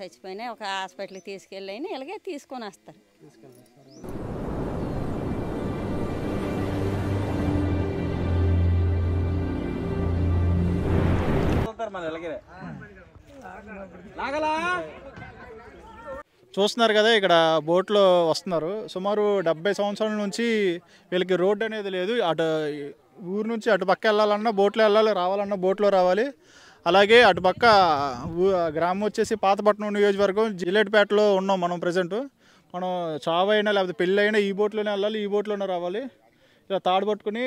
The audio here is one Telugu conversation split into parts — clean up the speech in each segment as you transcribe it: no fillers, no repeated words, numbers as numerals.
చచ్చిపోయినాయి ఒక హాస్పిటల్కి తీసుకెళ్ళి అయినా ఇలాగే తీసుకొని వస్తారు. చూస్తున్నారు కదా, ఇక్కడ బోట్లో వస్తున్నారు. సుమారు 70 సంవత్సరాల నుంచి వీళ్ళకి రోడ్డు అనేది లేదు. అటు ఊరు నుంచి అటు పక్క వెళ్ళాలన్నా బోట్లో వెళ్ళాలి, రావాలన్నా బోట్లో రావాలి. అలాగే అటుపక్క గ్రామం వచ్చేసి పాతపట్నం నియోజకవర్గం జిల్లేటిపేటలో ఉన్నాం మనం ప్రజెంట్. మనం చావు అయినా లేకపోతే పెళ్ళి అయినా ఈ బోట్లోనే వెళ్ళాలి, ఈ బోట్లోనే రావాలి. ఇలా తాడు పట్టుకుని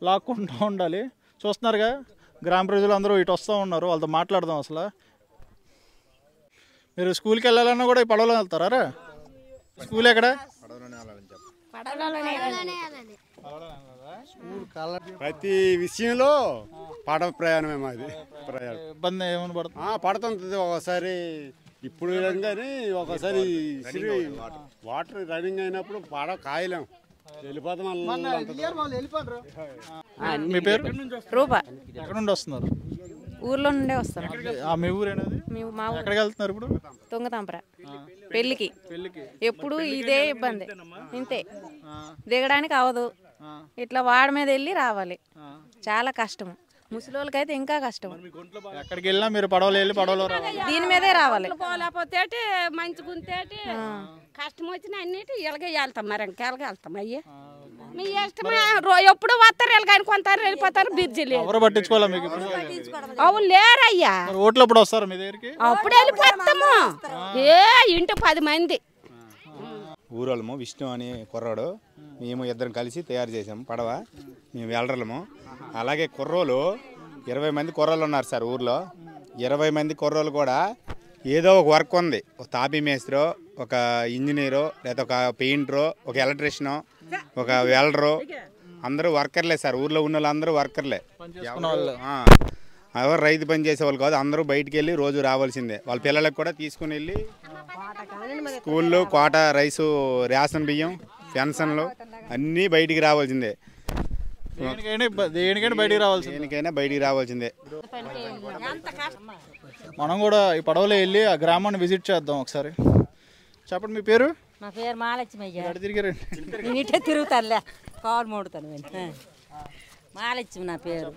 లాక్కుంటూ ఉండాలి. చూస్తున్నారుగా, గ్రామ ప్రజలు అందరూ ఇటు వస్తూ ఉన్నారు. వాళ్ళతో మాట్లాడదాం. అసలు మీరు స్కూల్కి వెళ్ళాలన్నా కూడా ఈ పడవలో వెళ్తారా? స్కూల్ ఎక్కడ? ప్రతి విషయంలో పడవ ప్రయాణమే మాది. ఇబ్బంది ఏమైనా పడుతుంది ఒకసారి. ఇప్పుడు కానీ ఒకసారి వాటర్ రన్నింగ్ అయినప్పుడు పడవ కాయలేం, వెళ్ళిపోతాం. మీ పేరు? రూపా. ఎక్కడ నుండి వస్తున్నారు? ఊర్లో నుండే వస్తారు. మీ ఊరేనది? మా ఊరు. ఎక్కడికి వెళ్తున్నారు ఇప్పుడు? తుంగతాంపర పెళ్ళికి. ఎప్పుడు ఇదే ఇబ్బంది, ఇంతే. దిగడానికి అవదు, ఇట్లా వాడ మీద వెళ్ళి రావాలి. చాలా కష్టం. ముసలి అయితే ఇంకా కష్టం. ఎక్కడికి వెళ్ళినా మీరు పడవలు వెళ్ళి పడవలో దీని మీదే రావాలి. పోలేకపోతే మంచి గుంతే కష్టం వచ్చిన అన్నిటి ఇలాగే వెళ్తాం. మరి ఇంకెలాగే వెళ్తాం. అయ్యే మీ ఇష్టమే. ఎప్పుడు వస్తారు వెళ్ళగాని కొంటారు వెళ్ళిపోతారు. బ్రిడ్జిలు ఎవరు పట్టించుకోవాలి మీకు? అవును లేరయ్యా. ఓట్లు ఎప్పుడు వస్తారు మీ దగ్గరికి? అప్పుడు వెళ్ళిపోతాము. ఇంటి 10 మంది. ఊరోళ్ళము విష్ణు అని కుర్రాడు, మేము ఇద్దరం కలిసి తయారు చేసాము పడవ. మేము వెళ్ళరము. అలాగే కుర్రోలు 20 మంది కుర్రోళ్ళు ఉన్నారు సార్ ఊర్లో. 20 మంది కుర్రోళ్ళు కూడా ఏదో ఒక వర్క్ ఉంది. ఒక తాపీ మేస్త్రో, ఒక ఇంజనీరో, లేదా ఒక పెయింటరో, ఒక ఎలక్ట్రీషియనో, ఒక వెల్డరు, అందరూ వర్కర్లే సార్. ఊర్లో ఉన్న వాళ్ళు అందరూ వర్కర్లే. ఎవరు రైతు పని చేసేవాళ్ళు కాదు. అందరూ బయటికి వెళ్ళి రోజు రావాల్సిందే. వాళ్ళ పిల్లలకు కూడా తీసుకుని వెళ్ళి స్కూళ్ళు, కోట, రైసు, రేషన్ బియ్యం, పెన్షన్లు అన్నీ బయటికి రావాల్సిందే. దేనికైనా బయటికి రావాల్సిందే. మనం కూడా ఈ పడవలో వెళ్ళి ఆ గ్రామాన్ని విజిట్ చేద్దాం ఒకసారి. చెప్పండి మీ పేరు? నా పేరు మహాలక్ష్మి. తిరిగి ఇటే తిరుగుతానులే, కాలు మోడుతాను. మహాలక్ష్మి నా పేరు.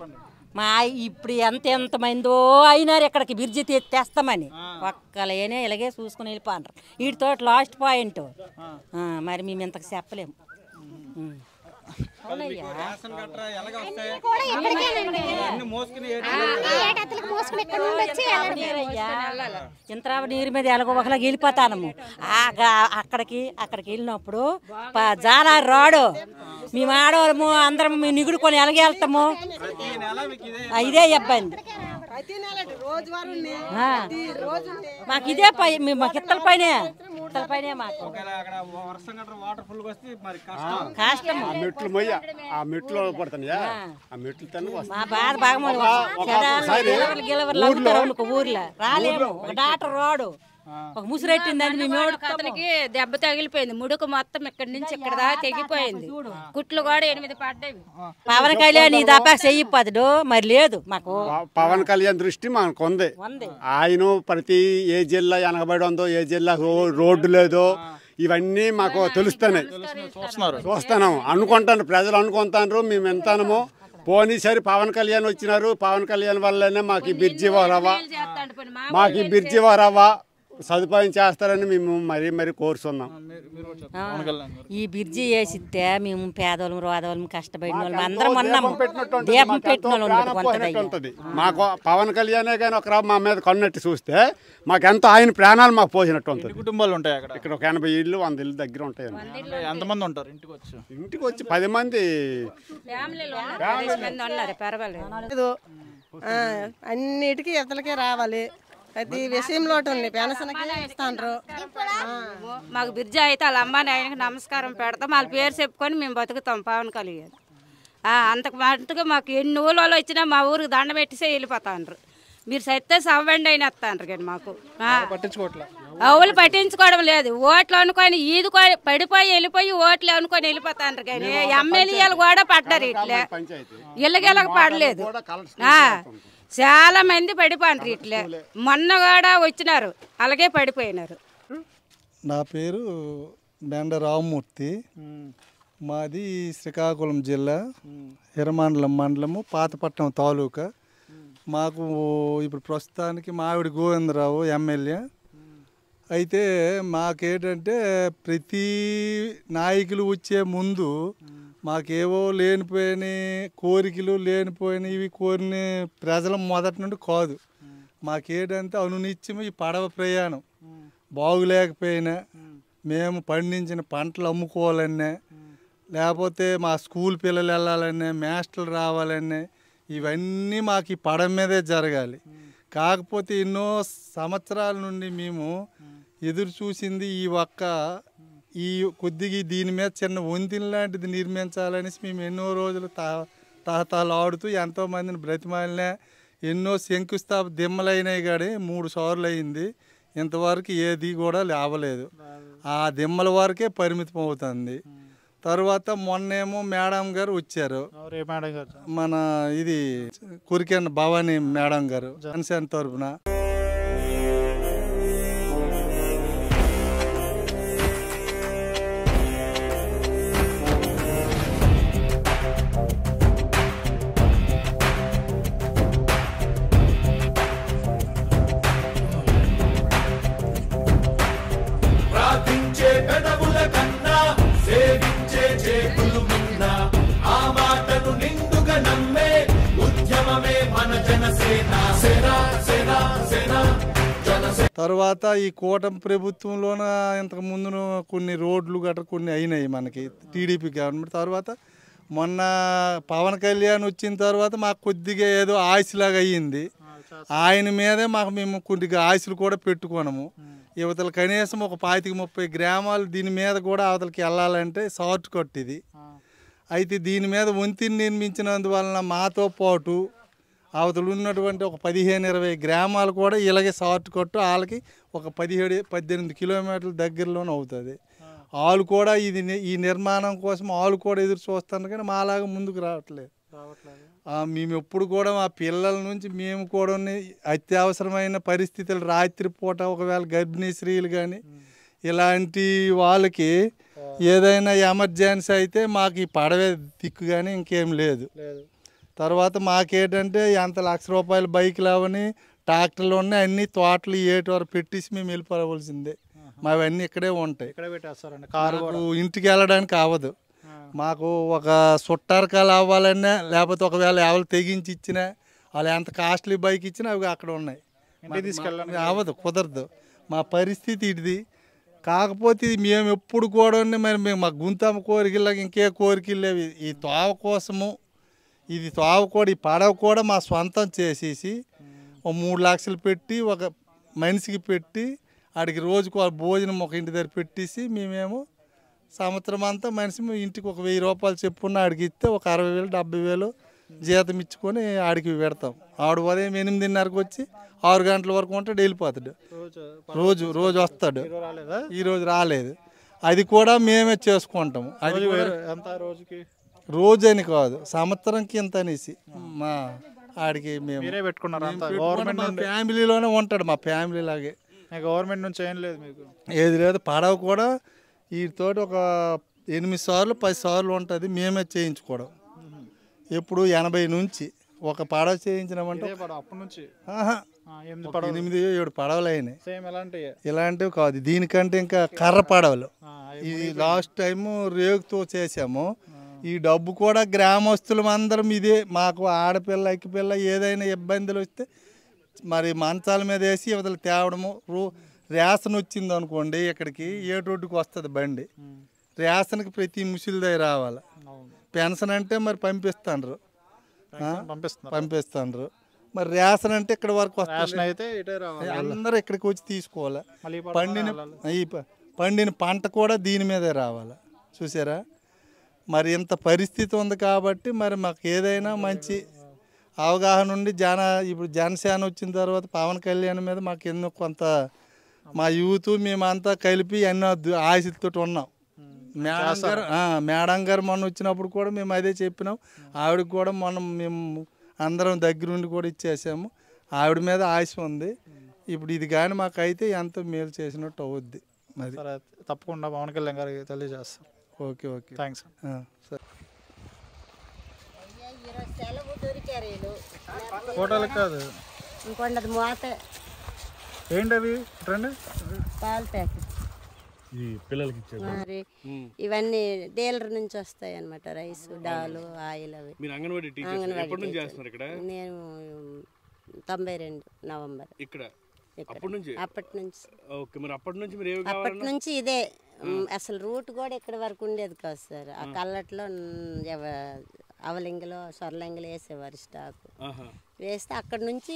మా ఇప్పుడు ఎంతమందో అయినారు ఇక్కడికి బ్రిడ్జి తెస్తామని. ఒక్కలేనే ఇలాగే చూసుకుని వెళ్ళిపోండ్రు. వీటితో లాస్ట్ పాయింట్. మరి మేము ఇంతకు చెప్పలేము. ఇంతరావ నీరు మీద ఎలాగో ఒకలాగా వెళ్ళిపోతాము. అక్కడికి వెళ్ళినప్పుడు జాలారి రాడు. మేము ఆడవాళ్ళము అందరం మేము నిగుడుకొని ఎలాగే వెళ్తాము. ఇదే ఇబ్బంది మాకు. ఇదే మాకు ఇత్తల పైనే మాకు కష్టం. మా బాధ బాగా ఊర్లో రాలేము. ఒక డాక్టర్ రాడు, ఒక ముసిరెట్టిందండి. మేము అతనికి దెబ్బ తగిలిపోయింది. ముడుకు మొత్తం ఇక్కడి నుంచి ఇక్కడ దాకా తెగిపోయింది. కుట్లు కూడా 8 పడ్డాయి. పవన్ కళ్యాణ్ దాపా చెయ్యిపోతాడు. మరి లేదు మాకు. పవన్ కళ్యాణ్ దృష్టి మనకు ఉంది. ఆయన ప్రతి ఏ జిల్లా వెనకబడి ఉందో, ఏ జిల్లా రోడ్డు లేదో ఇవన్నీ మాకు తెలుస్తున్నాయి. చూస్తున్నాం, అనుకుంటాను, ప్రజలు అనుకుంటారు. మేము ఎంతానమో పోనీసారి పవన్ కళ్యాణ్ వచ్చినారు. పవన్ కళ్యాణ్ వల్లనే మాకు ఈ బ్రిడ్జి వరవా సదుపాయం చేస్తారని మేము మరీ కోరుతున్నాం. ఈ బ్రిడ్జి వేసిస్తే మేము పేదవాళ్ళం, రోదవాళ్ళం, కష్టపడిన వాళ్ళం అందరం ఉన్నాము. దీపం పెట్టినట్టు మాకు పవన్ కళ్యాణే కానీ ఒక మా మీద కన్నట్టు చూస్తే మాకెంతో ఆయన ప్రాణాలు మాకు పోసినట్టు ఉంటుంది. కుటుంబాలు ఉంటాయి అక్కడ. ఇక్కడ ఒక 80 ఇళ్ళు 100 ఇళ్ళు దగ్గర ఉంటాయి. ఎంతమంది ఉంటారు ఇంటికి వచ్చి? 10 మంది. అన్నిటికీ ఇతలకే రావాలి. ప్రతి విషయంలో ఉంది. పెన్షన్కి మాకు బ్రిడ్జి అయితే వాళ్ళ అమ్మ నాయనకి నమస్కారం పెడతాం. వాళ్ళ పేరు చెప్పుకొని మేము బతుకుతాం. పవన్ కళ్యాణ్ అంతకు మటుగా మాకు ఎన్ని ఊళ్ళో వచ్చినా మా ఊరికి దండ పెట్టిసే వెళ్ళిపోతాండ్రు. మీరు సత్తే సవ్వండి అయిన వస్తాండ్రు కానీ మాకు అవులు పట్టించుకోవడం లేదు. ఓట్లు అనుకొని ఈదుకొని పడిపోయి వెళ్ళిపోయి ఓట్లు అనుకొని వెళ్ళిపోతాండ్రు కానీ ఎమ్మెల్యేలు కూడా పడ్డారు. ఇట్లా ఇళ్ళకి పడలేదు. చాలా మంది పడిపోయినారు ఇట్లే. మొన్న కూడా వచ్చినారు అలాగే పడిపోయినారు. నా పేరు బెండ రామమూర్తి. మాది శ్రీకాకుళం జిల్లా హిరమండలం మండలము పాతపట్నం తాలూకా. మాకు ఇప్పుడు ప్రస్తుతానికి మావిడి గోవిందరావు ఎమ్మెల్యే. అయితే మాకేంటంటే ప్రతి నాయకులు వచ్చే ముందు మాకేవో లేనిపోయిన కోరికలు లేనిపోయినవి కోరిన ప్రజల మొదటి నుండి కాదు. మాకేంటంటే అనునిత్యం ఈ పడవ ప్రయాణం బాగులేకపోయినా మేము పండించిన పంటలు అమ్ముకోవాలన్నా, లేకపోతే మా స్కూల్ పిల్లలు వెళ్ళాలన్నా, మాస్టర్లు రావాలన్నా, ఇవన్నీ మాకు ఈ పడవ మీదే జరగాలి. కాకపోతే ఎన్నో సంవత్సరాల నుండి మేము ఎదురు చూసింది ఈ కొద్దిగా దీని మీద చిన్న వంతెన లాంటిది నిర్మించాలనేసి మేము ఎన్నో రోజులు తహతలాడుతూ ఎంతోమందిని బ్రతిమాలినా, ఎన్నో శంకుస్థాపన దిమ్మలైనాయి కానీ 3 సార్లు అయింది. ఇంతవరకు ఏది కూడా లేవలేదు. ఆ దిమ్మల వరకే పరిమితం అవుతుంది. తర్వాత మొన్నేమో మేడం గారు వచ్చారు, మన ఇది కురికెన్ భవానీ మేడం గారు జనసేన తరఫున. తర్వాత ఈ కూటమి ప్రభుత్వంలోన ఇంతకు ముందు కొన్ని రోడ్లు గట్రా కొన్ని అయినాయి మనకి టీడీపీ గవర్నమెంట్. తర్వాత మొన్న పవన్ కళ్యాణ్ వచ్చిన తర్వాత మాకు కొద్దిగా ఏదో ఆశలాగా అయ్యింది. ఆయన మీదే మేము కొద్దిగా ఆశలు కూడా పెట్టుకున్నాము. యువతలు కనీసం ఒక 25-30 గ్రామాలు దీని మీద కూడా అవతలకి వెళ్ళాలంటే షార్ట్ కట్ ఇది. అయితే దీని మీద వంతెన నిర్మించినందువలన మాతో పాటు అవతలు ఉన్నటువంటి ఒక 15-20 గ్రామాలు కూడా ఇలాగే షార్ట్ కట్ వాళ్ళకి ఒక 17-18 కిలోమీటర్ల దగ్గరలోనే అవుతుంది. వాళ్ళు కూడా ఈ నిర్మాణం కోసం వాళ్ళు కూడా ఎదురు చూస్తున్నారు కానీ మాలాగా ముందుకు రావట్లేదు. మేము ఎప్పుడు కూడా మా పిల్లల నుంచి మేము కూడా అత్యవసరమైన పరిస్థితులు రాత్రిపూట ఒకవేళ గర్భిణీ స్త్రీలు కానీ ఇలాంటి వాళ్ళకి ఏదైనా ఎమర్జెన్సీ అయితే మాకు ఈ పడవే దిక్కు కానీ ఇంకేం లేదు. తర్వాత మాకేంటంటే ఎంత ₹1,00,000 బైకులు అవని ట్రాక్టర్లు ఉన్నాయి, అన్ని తోటలు ఏటి వరకు పెట్టేసి మేము వెళ్ళిపోవలసిందే. మావన్నీ ఇక్కడే ఉంటాయి. కారు ఇంటికి వెళ్ళడానికి అవ్వదు. మాకు ఒక సుట్టారకాలు అవ్వాలన్నా లేకపోతే ఒకవేళ ఎవరు తెగించి ఇచ్చినా వాళ్ళు ఎంత కాస్ట్లీ బైక్ ఇచ్చినా అవి అక్కడ ఉన్నాయి. అవ్వదు, కుదరదు. మా పరిస్థితి ఇది. కాకపోతే మేము ఎప్పుడు కూడా మరి మేము మా గుంతమ్మ కోరికలాగా ఇంకే కోరికలు లేవు. ఈ తోవ కోసము ఇది తోవ కూడా ఈ పడవ కూడా మా సొంతం చేసేసి ఒక 3 లక్షలు పెట్టి ఒక మనిషికి పెట్టి ఆడికి రోజుకు భోజనం ఒక ఇంటి దగ్గర పెట్టేసి మేమేమో సంవత్సరం అంతా మనిషి ఇంటికి ఒక ₹1000 చెప్పున్న ఆడికి ఇస్తే ఒక 60,000 70,000 జీతం ఇచ్చుకొని ఆడికి పెడతాం. ఆడు ఉదయం 8:30కి వచ్చి 6 గంటల వరకు ఉంటాడు, వెళ్ళిపోతాడు. రోజు వస్తాడు. ఈరోజు రాలేదు. అది కూడా మేమే చేసుకుంటాము. అది రోజు అని కాదు, సంవత్సరంకి ఇంత అనేసి మా ఆడికి మేము ఫ్యామిలీలోనే ఉంటాడు. మా ఫ్యామిలీ లాగే. గవర్నమెంట్ నుంచి ఏం లేదు మీకు? ఏది లేదు. పడవ కూడా వీటితో ఒక 8 సార్లు 10 సార్లు ఉంటుంది. మేమే చేయించుకోవడం. ఎప్పుడు 80 నుంచి ఒక పడవ చేయించినామంటే అప్పటి నుంచి 8-7 పడవలు అయినాయి. ఇలాంటివి కాదు, దీనికంటే ఇంకా కర్ర పడవలు. ఇది లాస్ట్ టైము రేగుతో చేసాము. ఈ డబ్బు కూడా గ్రామస్తులం అందరం ఇదే. మాకు ఆడపిల్ల ఎక్కిపిల్ల ఏదైనా ఇబ్బందులు వస్తే మరి మంచాల మీద వేసి ఇవతలు తేవడము. రేషన్ వచ్చింది అనుకోండి, ఇక్కడికి రోడ్డుకి వస్తుంది బండి. రేషన్కి ప్రతి ముసిలి దగ్గర రావాలి. పెన్షన్ అంటే మరి పంపిస్తాండ్రు. మరి రేషన్ అంటే ఇక్కడ వరకు వస్తుంది. అందరూ ఇక్కడికి వచ్చి తీసుకోవాలి. పండిన పంట కూడా దీని మీదే రావాలి. చూసారా, మరి ఇంత పరిస్థితి ఉంది కాబట్టి మరి మాకు ఏదైనా మంచి అవగాహన ఉండి ఇప్పుడు జనసేన వచ్చిన తర్వాత పవన్ కళ్యాణ్ మీద మాకు ఎన్నో కొంత మా యూత్ మేమంతా కలిపి ఎన్నో ఆశలతో ఉన్నాం. మేడం గారు మొన్న వచ్చినప్పుడు కూడా మేము అదే చెప్పినాం. ఆవిడకి కూడా మొన్న మేము అందరం దగ్గరుండి కూడా ఇచ్చేసాము. ఆవిడ మీద ఆశ ఉంది. ఇప్పుడు ఇది కానీ మాకైతే ఎంతో మేలు చేసినట్టు అవుద్ది. మరి సరే తప్పకుండా పవన్ కళ్యాణ్ గారికి తెలియజేస్తాం. Okay okay thanks. సరే ఫోటోలకు కాదు ఇంకొండది మూత ఏంటి అవి రండి పాల ప్యాకెట్ మరి ఇవన్నీ డీలర్ నుంచి వస్తాయి అన్నమాట. రైస్ డాలు ఆయిల్ అవి. నేను 92 నవంబర్ అప్పటి నుంచి ఇదే. అసలు రూట్ కూడా ఇక్కడ వరకు ఉండేది కాదు సార్. ఆ కల్లట్లో అవలింగలో సొరలింగలు వేసేవారు స్టాక్ వేస్తే అక్కడ నుంచి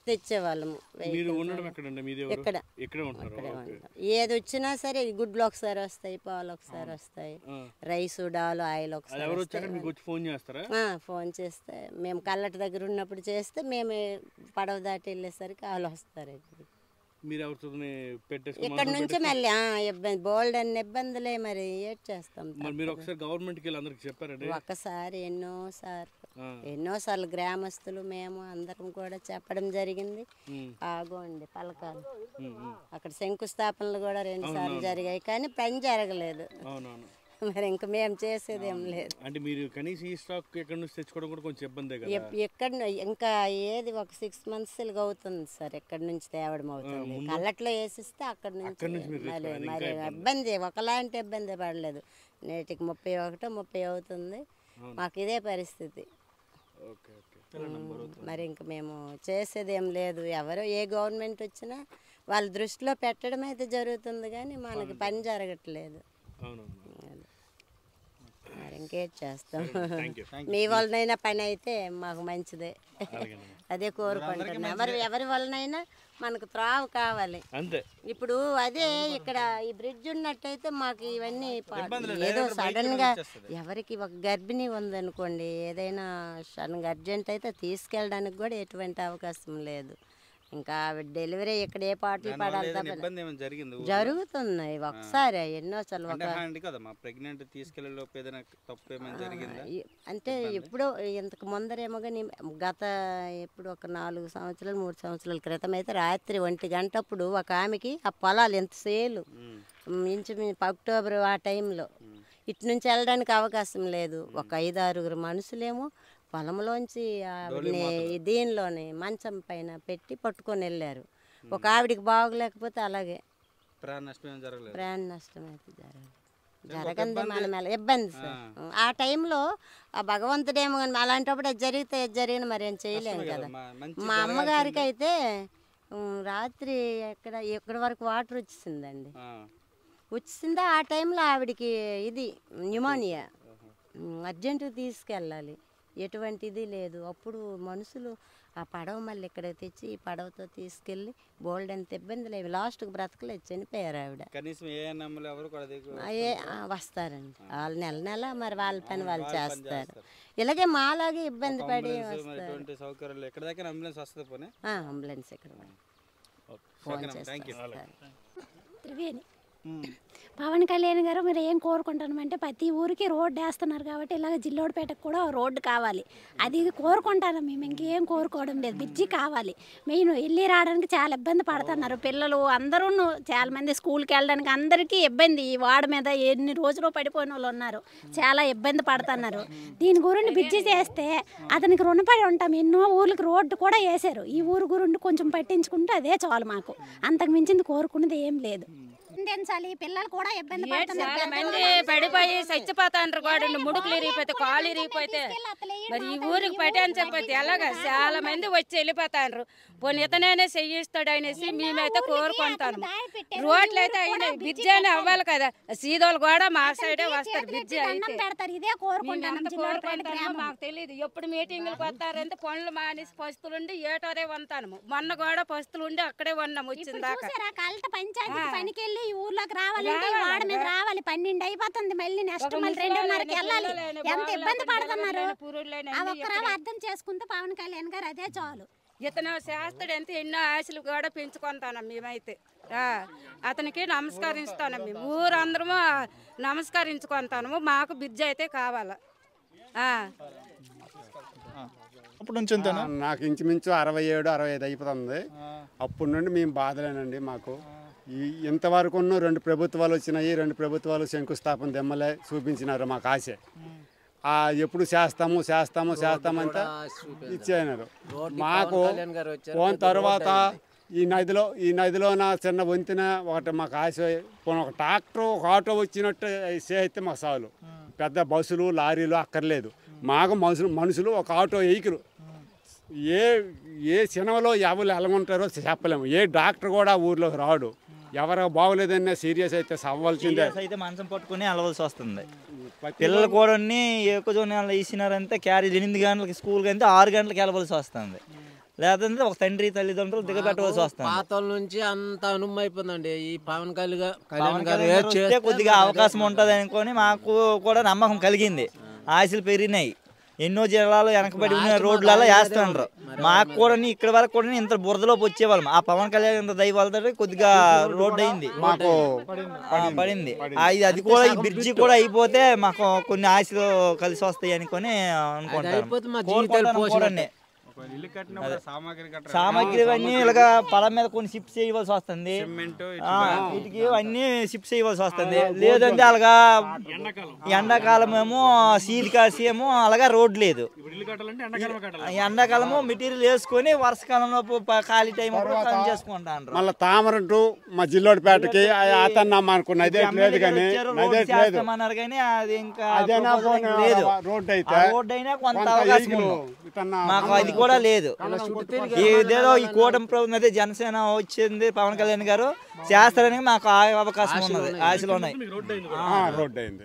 తెచ్చేవాళ్ళము. ఇక్కడ ఏది వచ్చినా సరే గుడ్లు ఒకసారి వస్తాయి, పాలు ఒకసారి వస్తాయి, రైస్ డాలు ఆయిల్ ఒకసారి ఫోన్ చేస్తే మేము కల్లటి దగ్గర ఉన్నప్పుడు చేస్తే మేము పడవ దాటి వెళ్ళేసరికి వాళ్ళు వస్తారు. ఇక్కడ నుంచి మళ్ళీ ఇబ్బంది బోల్డ్ అన్ని ఇబ్బందులే. మరి ఏడ్ చేస్తాం. ఒక్కసారి ఎన్నోసార్లు గ్రామస్తులు మేము అందరం కూడా చెప్పడం జరిగింది. ఆగోండి పలకాలు అక్కడ శంకుస్థాపనలు కూడా 2 సార్లు జరిగాయి కానీ పని జరగలేదు. మరి ఇంక మేము చేసేది ఏం లేదు. అంటే మీరు కనీసం ఈ స్టాక్ ఎక్కడ నుంచి తెచ్చుకోవడం కూడా కొంచెం ఇబ్బందే కదా. ఎక్కడ ఇంకా ఏది ఒక 6 months అవుతుంది సార్. ఎక్కడి నుంచి తేవడం అవుతుంది. కల్లట్లో వేసిస్తే అక్కడ నుంచి మరి ఇబ్బంది ఒకలాంటి ఇబ్బంది పడలేదు. నేటికి 31, 30 అవుతుంది. మాకు ఇదే పరిస్థితి. మరి ఇంక మేము చేసేది ఏం లేదు. ఎవరో ఏ గవర్నమెంట్ వచ్చినా వాళ్ళ దృష్టిలో పెట్టడం అయితే జరుగుతుంది కానీ మనకి పని జరగట్లేదు. మరి ఇంకేం చేస్తాం. మీ వలనైనా పని అయితే మాకు మంచిదే. అదే కోరుకుంటున్నాం. ఎవరి వలనైనా మనకు త్రావు కావాలి. ఇప్పుడు అదే ఇక్కడ ఈ బ్రిడ్జ్ ఉన్నట్టయితే మాకు ఇవన్నీ ఏదో సడన్ గా ఎవరికి ఒక గర్భిణీ ఉందనుకోండి, ఏదైనా సడన్ గా అర్జెంట్ అయితే తీసుకెళ్ళడానికి కూడా ఎటువంటి అవకాశం లేదు. ఇంకా డెలివరీ ఇక్కడ ఏ పాటలు పాడాలి జరుగుతున్నాయి. ఒకసారి ఎన్నోసార్లు అంటే ఎప్పుడో ఇంతకు ముందరేమో కానీ గత ఎప్పుడు ఒక 4 సంవత్సరాలు 3 సంవత్సరాల క్రితం అయితే రాత్రి 1 గంటప్పుడు ఒక ఆమెకి ఆ పొలాలు ఎంత సేలు ఇంచుమించు అక్టోబర్ ఆ టైంలో ఇటు నుంచి వెళ్ళడానికి అవకాశం లేదు. ఒక 5-6 మనుషులేమో పొలంలోంచి దీనిలోని మంచం పైన పెట్టి పట్టుకొని వెళ్ళారు. ఒక ఆవిడికి బాగోలేకపోతే అలాగే ప్రాణ నష్టం అయితే జరగండి. మనం ఇబ్బంది సార్. ఆ టైంలో ఆ భగవంతుడేమో అలాంటప్పుడు అది జరిగిన మరి ఏం చేయలేము కదా. మా అమ్మగారికి అయితే రాత్రి ఎక్కడి వరకు వాటర్ వచ్చిందండి. వచ్చిందా ఆ టైంలో ఆవిడికి ఇది న్యూమోనియా, అర్జెంటుగా తీసుకెళ్ళాలి. ఎటువంటిది లేదు. అప్పుడు మనుషులు ఆ పడవ మళ్ళీ ఇక్కడ తెచ్చి పడవతో తీసుకెళ్ళి బోల్డ్ అంత ఇబ్బంది లేవు. లాస్ట్కి బ్రతకలేదు, చనిపోయారు ఆవిడ. వస్తారండి వాళ్ళు నెల మరి వాళ్ళ పని వాళ్ళు చేస్తారు. ఇలాగే మాలాగే ఇబ్బంది పడి వస్తారు. అంబులెన్స్ ఇక్కడ ఫోన్ చేస్తారు. పవన్ కళ్యాణ్ గారు మీరు ఏం కోరుకుంటామంటే ప్రతి ఊరికి రోడ్డు వేస్తున్నారు కాబట్టి ఇలాగ జిల్లోడిపేటకు కూడా రోడ్డు కావాలి. అది కోరుకుంటాను మేము. ఇంకేం కోరుకోవడం లేదు. బ్రిడ్జి కావాలి. మెయిన్ వెళ్ళి రావడానికి చాలా ఇబ్బంది పడుతున్నారు పిల్లలు అందరూ. చాలా మంది స్కూల్కి వెళ్ళడానికి అందరికీ ఇబ్బంది. ఈ వార్డు మీద ఎన్ని రోజులు పడిపోయిన వాళ్ళు ఉన్నారు. చాలా ఇబ్బంది పడుతున్నారు. దీని గురించి బ్రిడ్జి చేస్తే అతనికి రుణపడి ఉంటాం. ఎన్నో ఊర్లకు రోడ్డు కూడా వేశారు. ఈ ఊరు గురించి కొంచెం పట్టించుకుంటే అదే చాలు మాకు. అంతకు మించింది కోరుకునేది ఏం లేదు. పిల్లలు కూడా ఇబ్బంది పడిపోయి చచ్చిపోతాండ్రు. కూడా ముడుకులు ఇరిగిపోతే కాళ్ళు ఇరిగిపోతే మరి ఈ ఊరికి పట్టించకపోతే ఎలాగా చాలా మంది వచ్చి వెళ్ళిపోతాండ్రు. పోనీ ఇతనైనా చెయ్యిస్తాడు అనేసి మేమైతే కోరుకుంటాను. రోడ్లు అయితే అయినాయి, బ్రిడ్జి అని అవ్వాలి కదా. సీదోళ్ళు కూడా మా సైడే వస్తారు. బ్రిడ్జి అయితే కోరుకుంటాను. మాకు తెలియదు ఎప్పుడు మీటింగులకు వస్తారంటే పనులు మానేసి పస్తులుండి ఏటోదే వంతాను. మొన్న కూడా పస్తులుండి అక్కడే ఉన్నాము వచ్చిన దాకా. పనికెళ్ళి ఊర్లోకి రావాలంటే వాడ మీద రావాలి. 12 అయిపోతుంది. మళ్ళీ నెక్స్ట్ మళ్ళీ 2:30కి వెళ్ళాలి. ఎంత ఇబ్బంది పడుతున్నారు. ఒక్కరావు అర్థం చేసుకుంటే పవన్ కళ్యాణ్ గారు అదే చాలు. ఇతను శాస్త్రుడు ఎంత ఎన్నో ఆశలు కూడా పెంచుకుంటాను మేమైతే. అతనికి నమస్కరిస్తాను. మేము ఊరందరము నమస్కరించుకుంటాము. మాకు బ్రిడ్జి అయితే కావాలా. అప్పటి నుంచి అంతేనా? నాకు ఇంచుమించు 67, 65 అయిపోతుంది. అప్పటి నుండి మేము బాధలేనండి. మాకు ఇంతవరకు 2 ప్రభుత్వాలు వచ్చినాయి. 2 ప్రభుత్వాలు శంకుస్థాపన దెమ్మలే చూపించినారు. మాకు ఆశ ఎప్పుడు చేస్తామంతా ఇచ్చేనారు. మాకు పోయిన తర్వాత ఈ నదిలో నా చిన్న వంతెన ఒకటి మాకు ఆశ. ఒక ట్రాక్టర్ ఒక ఆటో వచ్చినట్టు చేస్తే మాకు చాలు. పెద్ద బస్సులు లారీలు అక్కర్లేదు. మాకు మనుషులు ఒక ఆటో వెహికల్ ఏ సినిమాలో ఎవరు ఎలాగుంటారో చెప్పలేము. ఏ డాక్టర్ కూడా ఊర్లోకి రాడు. ఎవరు బాగోలేదన్నా సీరియస్ అయితే సవ్వాల్సిందే. అయితే మంచం పట్టుకుని వెళ్ళవలసి వస్తుంది. పిల్లలు కూడా ఎక్కువ వేసినారంటే క్యారేజ్ 8 గంటలకి స్కూల్కి అయితే 6 గంటలకు వెళ్ళవలసి వస్తుంది. లేదంటే ఒక తండ్రి తల్లిదండ్రులు దిగబెట్టవలసి వస్తుంది. పాతల నుంచి అంత అనుభవం అయిపోయిందండి. ఈ పవన్ కళ్యాణ్ గారు కొద్దిగా అవకాశం ఉంటుంది అనుకొని మాకు కూడా నమ్మకం కలిగింది. ఆశలు పెరిగినాయి. ఎన్నో జిల్లాలు వెనకబడి ఉన్న రోడ్లలో వేస్తుండ్రు. మాకు కూడా ఇక్కడ వరకు కూడా ఇంత బురదలోకి వచ్చేవాళ్ళం. ఆ పవన్ కళ్యాణ్ దయవలతో కొద్దిగా రోడ్డు అయింది, మాకు పడింది. అది కూడా ఈ బ్రిడ్జి కూడా అయిపోతే మాకు కొన్ని ఆశలు కలిసి వస్తాయి అనుకొని అనుకుంటాను. సామాగ్రి అన్ని ఇలాగా పొలం మీద కొన్ని షిఫ్ట్ చేయవలసి వస్తుంది. వీటికి అన్ని షిఫ్ట్ చేయవలసి వస్తుంది. లేదంటే అలాగా ఎండాకాలం ఏమో సీల్ కాసి ఏమో అలాగా రోడ్ లేదు. ఎండాకాలము మెటీరియల్ వేసుకొని వర్షకాలంలో ఖాళీ టైం చేసుకుంటాను. మళ్ళీ తామరంటూ మా జిల్లోడిపేటకి అతన్నాం అనుకున్నది లేదు కానీ చేస్తామన్నారు కానీ అది ఇంకా లేదు. రోడ్ అయినా కొంత అవకాశం మాకు అది కూడా లేదు. ఇదేదో ఈ కూటమి ప్రభుత్వం అదే జనసేన వచ్చింది, పవన్ కళ్యాణ్ గారు చేస్తారని మాకు అవకాశం ఉన్నది, ఆశలు ఉన్నాయి. రోడ్డు అయింది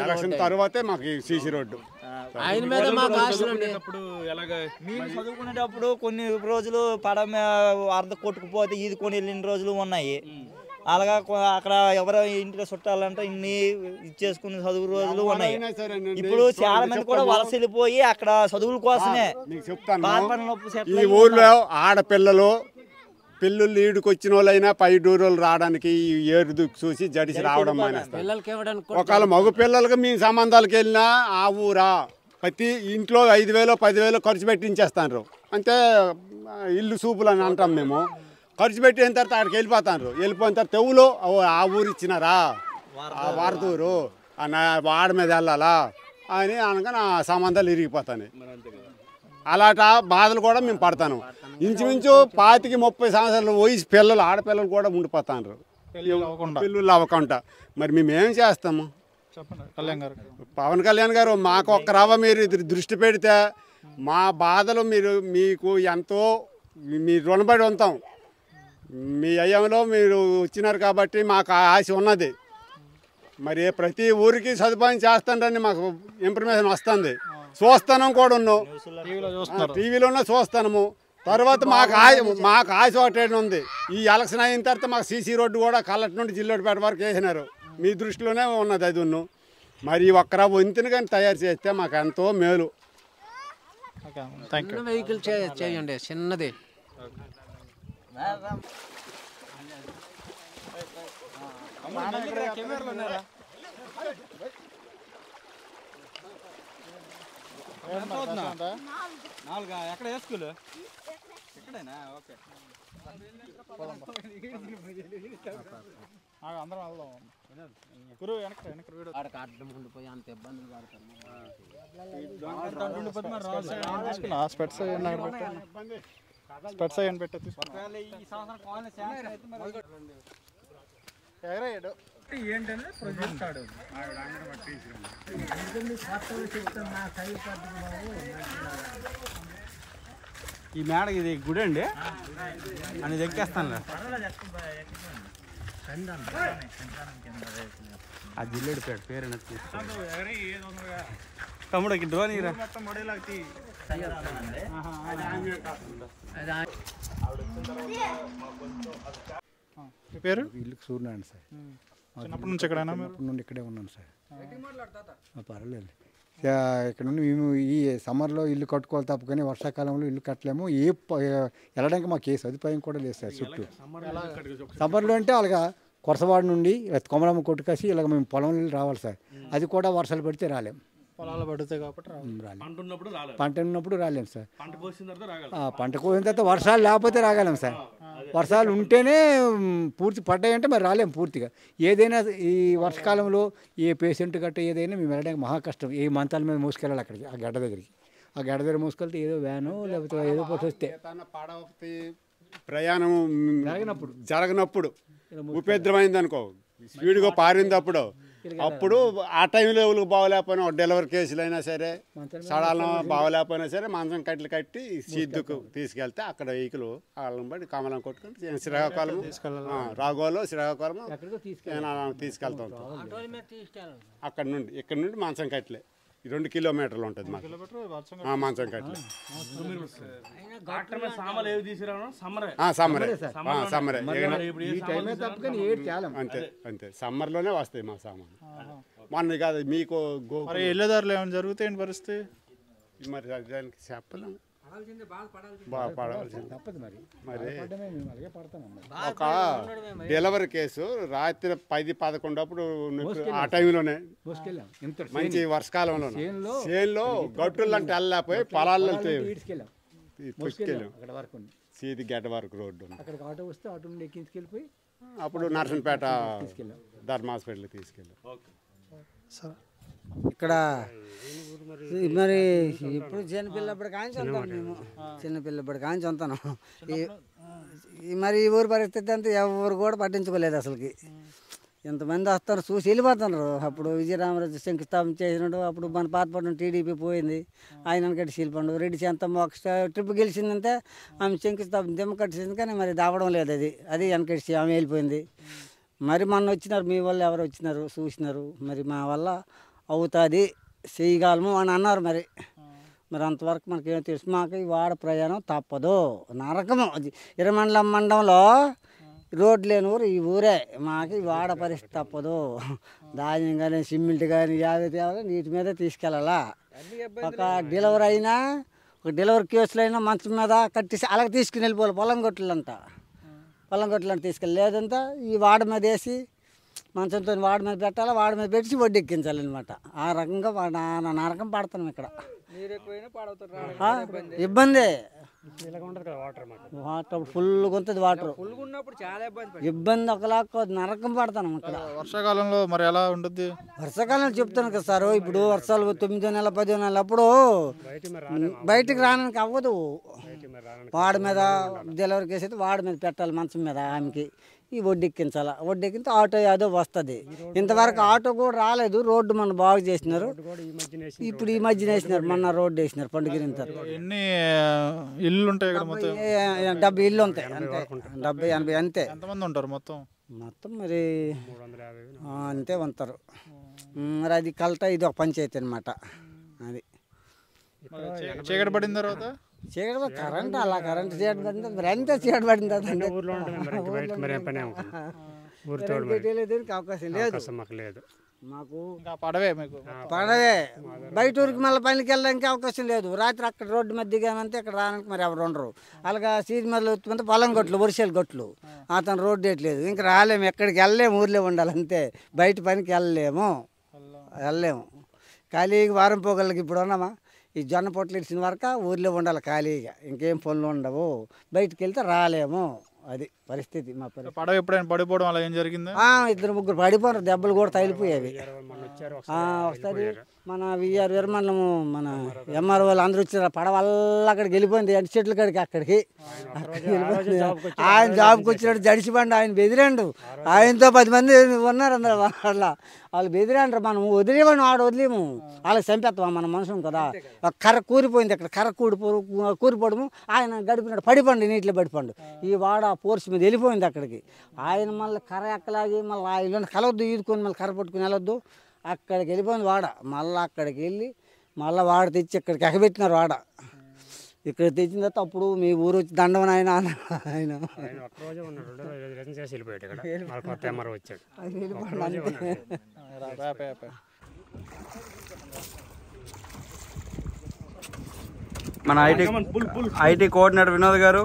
ఎలక్షన్ తర్వాతే మాకు సీసీ రోడ్డు. ఆయన మీద మాకు మేము చదువుకునేటప్పుడు కొన్ని రోజులు పడవ అర్ధ కొట్టుకుపోతే ఈదుకొని వెళ్ళిన రోజులు ఉన్నాయి. అలాగా అక్కడ ఎవరో ఇంటికి చుట్టాలంటే ఇన్ని ఇచ్చేసుకునే చదువు రోజులు ఉన్నాయి. ఇప్పుడు చాలా మంది కూడా వలస వెళ్ళిపోయి అక్కడ చదువుల కోసమే ఈ ఊర్లో ఆడపిల్లలు పిల్లలు ఈడుకు వచ్చిన వాళ్ళైనా పై డూరోలు రావడానికి ఈ ఏడు చూసి జడిసి రావడం మానేస్తారు. ఒకవేళ మగ పిల్లలకి మేము సంబంధాలకు వెళ్ళినా ఆ ఊరా ప్రతి ఇంట్లో 5,000 10,000 ఖర్చు పెట్టించేస్తాను. అంటే ఇల్లు చూపులు అని అంటాం మేము. ఖర్చు పెట్టిన తర్వాత అక్కడికి వెళ్ళిపోయిన తర్వాత తెవులు ఆ ఊరు ఇచ్చినారా, ఆ వారదూరు వాడ మీద వెళ్ళాలా అని అనగా నా సంబంధాలు ఇరిగిపోతాయి. అలాంటి బాధలు కూడా మేము పడతాను. ఇంచుమించు 25-30 సంవత్సరాల వయసు పిల్లలు ఆడపిల్లలు కూడా ఉండిపోతారు పిల్లలు అవ్వకుండా. మరి మేమేం చేస్తాము? పవన్ కళ్యాణ్ గారు మాకు ఒక్క రవ్వ మీరు దృష్టి పెడితే మా బాధలు మీకు ఎంతో మీరు రుణపడి ఉంటాం. మీ అయ్యంలో మీరు వచ్చినారు కాబట్టి మాకు ఆశ ఉన్నది. మరి ప్రతి ఊరికి సదుపాయం చేస్తానని మాకు ఇన్ఫర్మేషన్ వస్తుంది. చూస్తానం కూడా ఉన్నాం, టీవీలోనే చూస్తాము. తర్వాత మాకు ఆశ ఒకటే ఉంది. ఈ ఎలక్షన్ అయిన తర్వాత మాకు సీసీ రోడ్డు కూడా కల్లటి నుండి జిల్లోడిపేట వరకు వేసినారు. మీ దృష్టిలోనే ఉన్నది అది ఉన్ను. మరి ఒక్కరా వంతుని కానీ తయారు చేస్తే మాకు ఎంతో మేలు. వెహికల్ చేయండి చిన్నది. ఎక్కడ స్కూల్ ఎక్కడైనా ఓకే అందరం వెళ్దాం. గురువు వెనక్కి అడ్డం ఉండిపోయి అంత ఇబ్బందులు పడుతున్నాం. స్పెట్స్ అయ్యాను పెట్ట ఏంటనే ప్రొజెక్ట్ ఈ మేడ ఇది గుడి అండి అని ఎక్కేస్తాను. ఆ జిల్లేడు పేరు తమ్ముడికి డ్రోన్ ఇరా పేరు ఇల్లుకి సూర్యనారాయణ సార్. చిన్నప్పటి నుంచి ఎక్కడైనా చిన్నప్పటి నుండి ఇక్కడే ఉన్నాను సార్. పర్వాలేదు. ఇక్కడ నుండి మేము ఈ సమ్మర్లో ఇల్లు కట్టుకోవాలి తప్ప కానీ వర్షాకాలంలో ఇల్లు కట్టలేము. వెళ్ళడానికి మాకు ఏ సదుపాయం కూడా లేదు సార్. చుట్టూ సమ్మర్లో అంటే అలాగా కొరసవాడ నుండి కొమరమ్మ కొట్టుకాసి ఇలాగ మేము పొలం రావాలి సార్. అది కూడా వర్షాలు పడితే రాలేము. పొలాలు పడుతాయి కాబట్టి పంట ఉన్నప్పుడు రాలేము సార్. పంట కోసిన తర్వాత రాగలం. పంట కోసిన తర్వాత వర్షాలు లేకపోతే రాగలం సార్. వర్షాలు ఉంటేనే పూర్తి పడ్డాయంటే మరి రాలేము పూర్తిగా. ఏదైనా ఈ వర్షకాలంలో ఏ పేషెంట్ గట్ట ఏదైనా మేము వెళ్ళడానికి మహా కష్టం. ఏ మంతాల మీద మోసుకెళ్ళాలి అక్కడికి, ఆ గడ్డ దగ్గరికి. ఆ గడ్డ దగ్గర మోసుకెళ్తే ఏదో వ్యాను లేకపోతే ఏదో పోటీ వస్తే ప్రయాణం జరగనప్పుడు ఉపేద్రమైంది అనుకో, స్పీడ్గా పారింది అప్పుడు ఆ టైంలో ఎవరికి బాగోలేకపోయినా డెలివరీ కేసులు అయినా సరే, సడాలను బాగోలేకపోయినా సరే మంచం కట్టలు కట్టి సిద్దుకు తీసుకెళ్తే అక్కడ వెహికల్ వాళ్ళని బట్టి కమలం కొట్టుకుని శ్రీకాకుళం, రాఘోలో శ్రీకాకుళం తీసుకెళ్తాం. అక్కడ నుండి ఇక్కడ నుండి మంచం కట్టలే 2 కిలోమీటర్లు ఉంటుంది మాకు మంచం కట్టలే. అంతే అంతే సమ్మర్లోనే వస్తాయి మా సామాను. మొన్న కాదు మీకు వెళ్ళేదారులు ఏమైనా జరుగుతాయి పరిస్థితి మరి దానికి చెప్పలేము. ఒక డెలివరీ కేసు రాత్రి 10-11 అప్పుడు ఆ టైంలోనే మంచి వర్షకాలంలో చేనులో గట్టులు అంటే వెళ్ళలేకపోయి పొలాల్లో తీసుకెళ్ళాం. సీది గడ్డ వరకు రోడ్డు అప్పుడు నర్సంపేట ధర్మ హాస్పిటల్కి తీసుకెళ్ళాం. ఇక్కడ మరి ఇప్పుడు చిన్నపిల్లప్పుడు కాంచి ఉంటాం మేము, చిన్నపిల్లప్పుడు కాంచి ఉంటాను. మరి ఈ ఊరు పరిస్థితి అంతా ఎవరు కూడా పట్టించుకోలేదు అసలుకి. ఎంతమంది వస్తారు చూసి వెళ్ళిపోతున్నారు. అప్పుడు విజయరామరాజు శంకుస్థాపన చేసినాడు, అప్పుడు మన పాతపట్నం టీడీపీ పోయింది, ఆయన వెనకట్టి శిల్పండు. రెడ్డి శాంతమ్మ ఒక ట్రిప్ గెలిచిందంటే ఆమె శంకుస్థాపన దిమ్మ కట్టేసింది, కానీ మరి దావడం లేదు. అది వెనకట్టి ఆమె వెళ్ళిపోయింది. మరి మొన్న వచ్చినారు, మీ వాళ్ళు ఎవరు వచ్చినారు చూసినారు, మరి మా వల్ల అవుతుంది చేయగలము అని అన్నారు. మరి అంతవరకు మనకేమో తెలుసు. మాకు ఈ వాడ ప్రయాణం తప్పదు, నరకము. ఇరమండలం మండలంలో రోడ్లు లేని ఊరు ఈ ఊరే. మాకు ఈ వాడ పరిస్థితి తప్పదు. ధాన్యం కానీ సిమెంట్ కానీ యాభై తేవాలి, నీటి మీద తీసుకెళ్ళాలా. ఒక డెలివరీ అయినా, ఒక డెలివరీ కేసులు అయినా మంచం మీద కట్టేసి అలాగే తీసుకుని వెళ్ళిపోవాలి. పొలం గొట్లంట తీసుకెళ్ళి, లేదంతా ఈ వాడ మీద వేసి మంచంతో వాడ మీద పెట్టాలి, వాడ మీద పెట్టి వడ్డెక్కించాలన్నమాట. ఆ రకంగా నరకం పడతాం ఇక్కడ. ఇబ్బంది వాటర్ ఫుల్గా ఉంటుంది. వాటర్ ఇబ్బంది ఒకలాగా నరకం పడతాను ఇక్కడ. వర్షాకాలంలో మరి ఎలా ఉంటుంది? వర్షాకాలంలో చెప్తాను కదా సార్, ఇప్పుడు వర్షాలు 9 నెలల 10 నెలలు అప్పుడు బయటికి రావడానికి అవ్వదు. వాడి మీద డెలివరీ కేసు అయితే వాడి మీద పెట్టాలి, మంచం మీద ఆమెకి ఈ వడ్డెక్కించాలి. వడ్డెక్కించి ఆటో ఏదో వస్తుంది. ఇంతవరకు ఆటో కూడా రాలేదు. రోడ్డు మన బాగు చేసినారు, ఇప్పుడు ఈ మధ్యన వేసినారు, మొన్న రోడ్డు వేసినారు పండుగ. ఎన్ని ఇల్లు ఉంటాయి ఇక్కడ? మొత్తం 70 ఇల్లు ఉంటాయి, అంతే 70-80 అంతే. ఎంతమంది ఉంటారు మొత్తం? మరి అంతే ఉంటారు. మరి అది కలట, ఇది ఒక పంచాయతీ అనమాట. అది చీకటి పడిన తర్వాత చీకటి కరెంట్ అలా కరెంట్ చీకటి పడింది, మరి అంతే చీకటి పడింది. అవకాశం లేదు మాకు. పడవే బయట ఊరికి మళ్ళీ పనికి వెళ్ళడానికి అవకాశం లేదు. రాత్రి అక్కడ రోడ్డు మీద దిగామంటే ఇక్కడ రావడానికి మరి ఎవరు ఉండరు. అలాగా సీజ్ మీద వచ్చుకుంటే పొలం గొట్లు, వరిసేలు గొట్లు, అతను రోడ్డు వేయట్లేదు. ఇంకా రాలేము, ఎక్కడికి వెళ్ళలేము, ఊర్లో ఉండాలి అంతే. బయట పనికి వెళ్ళలేము. ఖాళీగా వారం పోగలకి ఇప్పుడు ఉన్నామా, ఈ జొన్న పొట్లు ఇచ్చిన వరకు ఊర్లో ఉండాలి ఖాళీగా, ఇంకేం పనులు ఉండవు. బయటకు వెళ్తే రాలేము. అది పరిస్థితి మా పరిస్థితి. పడవ ఎప్పుడైనా పడిపోవడం అలా ఏం జరిగింది? 2-3 పడిపోయారు, దెబ్బలు కూడా తగిలిపోయేవి. ఒకసారి మన వీరమండలము మన ఎంఆర్ వాళ్ళు అందరూ వచ్చారు, పడవల్ల అక్కడికి వెళ్ళిపోయింది, ఎండు చెట్ల కాడికి. అక్కడికి ఆయన జాబ్కి వచ్చినాడు, జడిసిబండి ఆయన బెదిరాండు. ఆయనతో 10 మంది ఉన్నారు అందరూ. వాళ్ళు బెదిరాండ్రు, మనం వదిలేమని వాడు వదిలేము, వాళ్ళకి చంపేస్తాం మన మనుషులు కదా. ఒక కర్ర కూరిపోయింది, అక్కడ కర్ర కూరిపోవడము, ఆయన గడిపినాడు, పడిపండు, నీటిలో పడిపండు. ఈ వాడ పోర్స్ మీద వెళ్ళిపోయింది అక్కడికి. ఆయన మళ్ళీ కర్ర ఎక్కలాగి మళ్ళీ ఆయన కలవద్దు, ఈదుకొని మళ్ళీ కర్ర పట్టుకుని వెళ్ళొద్దు, అక్కడికి వెళ్ళిపోయింది వాడ. మళ్ళీ అక్కడికి వెళ్ళి మళ్ళీ వాడ తెచ్చి ఇక్కడికి ఎక్కబెట్టినారు. వాడ ఇక్కడ తెచ్చిన తర్వాత అప్పుడు మీ ఊరు వచ్చి దండం ఆయన మన ఐటీ కోఆర్డినేటర్ వినోద్ గారు,